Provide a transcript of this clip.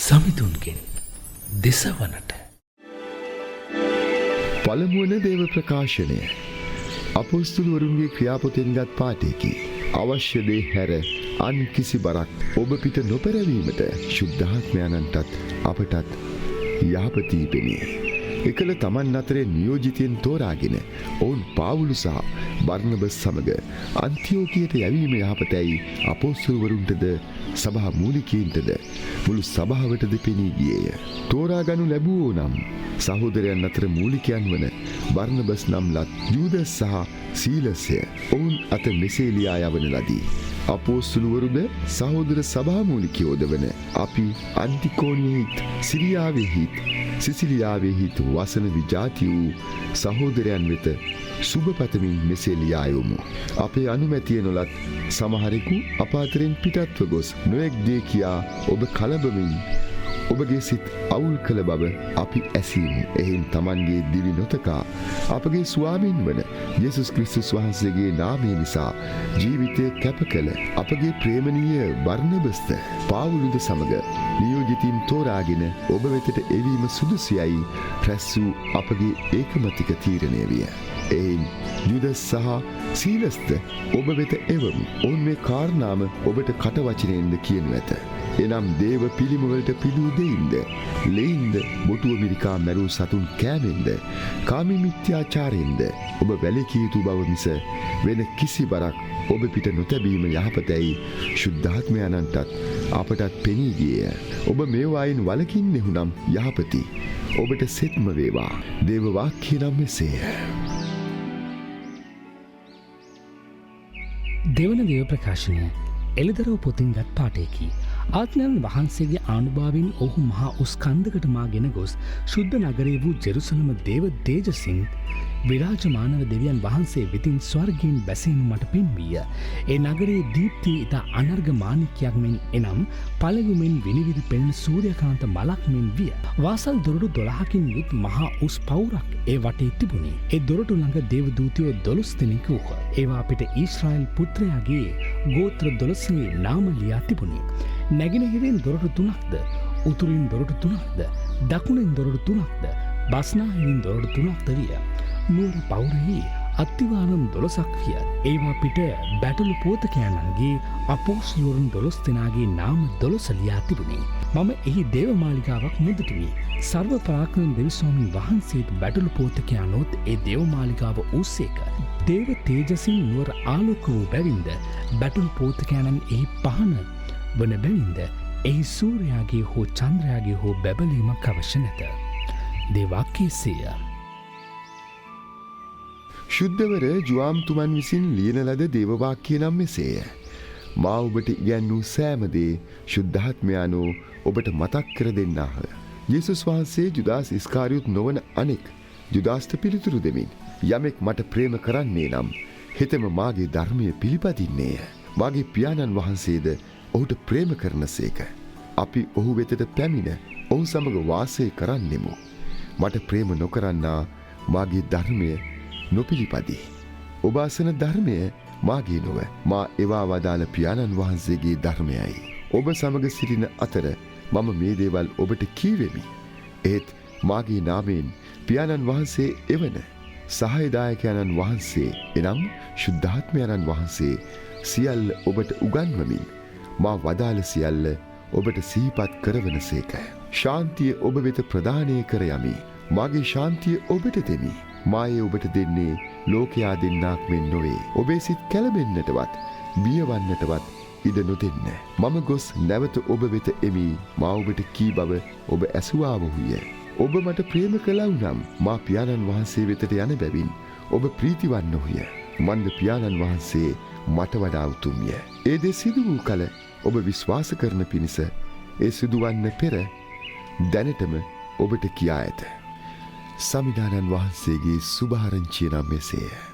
සමිඳුන්ගෙන් දෙසවනට. පළමුවන දේව ප්‍රකාශනය අපොස්තුලවරුන්ගේ ක්‍රියාපොතෙන්ගත් පාඨයකි. අවශ්‍ය දේ හැර අන් කිසි බරක් ඔබ පිට නොපැරවීමට ශුද්ධාත්මයන්ටත් අපටත් යහපතී පෙනේ. එකල තමන් අතරේ නියෝජිතයන් තෝරාගෙන ඔවුන් පාවුලු සහ බර්නබස් සමග අන්තිෝකියට යැවීම යහපතැයි අපොස්තුලවරුන්ටද සභා මූලිකයින්ටද මුළු සභාවටද පෙනී ගියේය. තෝරාගනු ලැබුවෝ නම් සහෝදරයන් අතර මූලිකයන් වන බර්නබස් නම් ලත් යූදස් සහ සීලස්ය ඔවුන් අත මෙසේ ලියා යවන ලදී. අපොස්තුලවරුද සහෝදර සභා මූලිකයෝද වන අපි අන්තිකෝනියෙහිත් සිරියාවෙහිත් සිසිලියාවෙහිත් වසන විජාති වූ සහෝදරයන් වෙත සුබ පතමින් මෙසේ ලියා යොමු. අපේ අනුමැතිය නොලත් සමහරෙකු අප අතරින් පිටත්ව ගොස් නොයෙක් දේ කියා ඔබ කලබමින් ඔබගේ සිත් අවුල් කළ බව අපි ඇසීමු. එයින් තමන්ගේ දිවි නොතකා අපගේ ස්වාමීන් වන යේසුස් ක්‍රිස්තුස් වහන්සේගේ නාමය නිසා ජීවිතය කැප කළ අපගේ ප්‍රේමණීය බර්නබස්ත පාවුලුද සමග නියෝජිතින් තෝරාගෙන ඔබ වෙතට එවීම සුදුසියයි රැස් වූ අපගේ ඒකමතික තීරණය විය. එයින් යුදස් සහ සීලස්ත ඔබ වෙත එවමු. ඔවුන් මේ කාරණාම ඔබට කටවචනයෙන්ද කියනු ඇත. එනම් දේව පිළිමවලට පිදූ දෙයින්ද, ලෙයින්ද, බොටුව මිරිකා මැරූ සතුන් කෑමෙන්ද, කාමී මිත්‍යාචාරයෙන්ද ඔබ වැළකී යුතු බව මිස වෙන කිසි බරක් ඔබ පිට නොතැබීම යහපතැයි ශුද්ධාත්මයන්ටත් අපටත් පෙනී ගියේය. ඔබ මේවායින් වළකින්නෙහු නම් යහපති. ඔබට සෙත්ම වේවා. දේව වාක්‍යය නම් මෙසේය. දෙවන දේව ප්‍රකාශනය එළිදරව් පොතින්ගත් පාඨයකි. ආත්මයන් වහන්සේගේ ආනුභාවයෙන් ඔහු මහා උස්කන්ධකට මාගෙන ගොස් ශුද්ධ නගරේ වූ ජෙරුසලම දේව තේජසින් විරාජමානව දෙවියන් වහන්සේ වෙතින් ස්වර්ගයෙන් බැසීම මට පෙන්වීය. ඒ නගරේ දීප්තිය ඉතා අනර්ග මාණික්කයක් මෙන් එනම් පළඟුමෙන් විනිවිද පෙනෙන සූර්යකාන්ත මලක් මෙන් විය. වාසල් දොරටු 12කින් යුත් මහා උස් පවුරක් ඒ වටේ තිබුණේ. ඒ දොරටු ළඟ දේවදූතයෝ 12 දෙනෙකු වූහ. ඒවා අපිට ඊශ්‍රායෙල් පුත්‍රයාගේ ගෝත්‍ර 12 නාම ලියා තිබුණේ. නැගෙනහිරින් දොරටු 3ක්ද, උතුරින් දොරටු 3ක්ද, දකුණින් දොරටු 3ක්ද, බස්නාහිරින් දොරටු 3ක්ද විය. නුවර පවුරෙහි අත්තිවාරම් 12ක් විය. ඒවා පිට බැටළු පෝතකයන්න්ගේ අපොස්තුලවරුන් 12 දෙනාගේ නාම 12 ලියා තිබුණේ. මම එහි දේවමාලිගාවක් මුදුට වී සර්ව පරාක්‍රම දෙවිස්වාමීන් වහන්සේට බැටළු පෝතකයනොත් ඒ දේවමාලිගාව වූසේක. දේව තේජසින් නුවර ආලෝක වූ බැවින්ද බැටළු පෝතකයන්න් එහි පහන වන බැවින්ද එහි සූර්යාගේ හෝ චන්ද්‍රයාගේ හෝ බැබලීමක් අවශ්‍ය නැත. දේවාක්‍යය සේය. ශුද්ධවර ජුවාම්තුමන් විසින් ලියන ලද දේවවාක්‍යය නම් මෙසේය. මා ඔබට ඉගැන්වූ සෑම දේ ශුද්ධාත්මයානෝ ඔබට මතක් කර දෙන්නාහ. යේසුස් වහන්සේ ජුදාස් ඉස්කාරියුත් නොවන අනෙක් ජුදාස්ට පිළිතුරු දෙමින් යමෙක් මට ප්‍රේම කරන්නේ නම් හෙතෙම මාගේ ධර්මය පිළිපදින්නේය. මාගේ පියාණන් වහන්සේද ඔහුට ප්‍රේම කරනසේක. අපි ඔහු වෙතට පැමිණ ඔහු සමග වාසය කරන්නෙමු. මට ප්‍රේම නොකරන්නා මාගේ ධර්මය නොපිළිපදී. ඔබ අසන ධර්මය මාගේ නොව මා එවා වදාළ පියාණන් වහන්සේගේ ධර්මයයි. ඔබ සමග සිටින අතර මම මේ දේවල් ඔබට කීවෙමි. ඒත් මාගේ නාමයෙන් පියාණන් වහන්සේ එවන සහයදායකයන්න් වහන්සේ එනම් ශුද්ධාත්මයන්න් වහන්සේ සියල්ල ඔබට උගන්වමින් මා වදාළ සියල්ල ඔබට සිහිපත් කරවන සේක. ශාන්තිය ඔබ වෙත ප්‍රදානය කර යමි. මාගේ ශාන්තිය ඔබට දෙමි. මායේ ඔබට දෙන්නේ ලෝකයා දෙන්නාක් මෙන් නොවේ. ඔබේ සිත් කැළඹෙන්නටවත් බියවන්නටවත් ඉඩ නොදෙන්න. මම ගොස් නැවත ඔබ වෙත එමි. මා ඔබට කී බව ඔබ ඇසුවාවහුය. ඔබ මට ප්‍රේම කළා නම් මා පියාණන් වහන්සේ වෙතට යන බැවින් ඔබ ප්‍රීතිවන්නහුය. මන්ද පියාණන් වහන්සේ මට වඩා උතුම්ය. ඒ දේ සිදු වූ කල ඔබ විශ්වාස කරන පිණිස ඒ සිදුවන්න පෙර දැනටම ඔබට කියා ඇත. සමිධානන් වහන්සේගේ සුභාරංචිය නම් මෙසේය.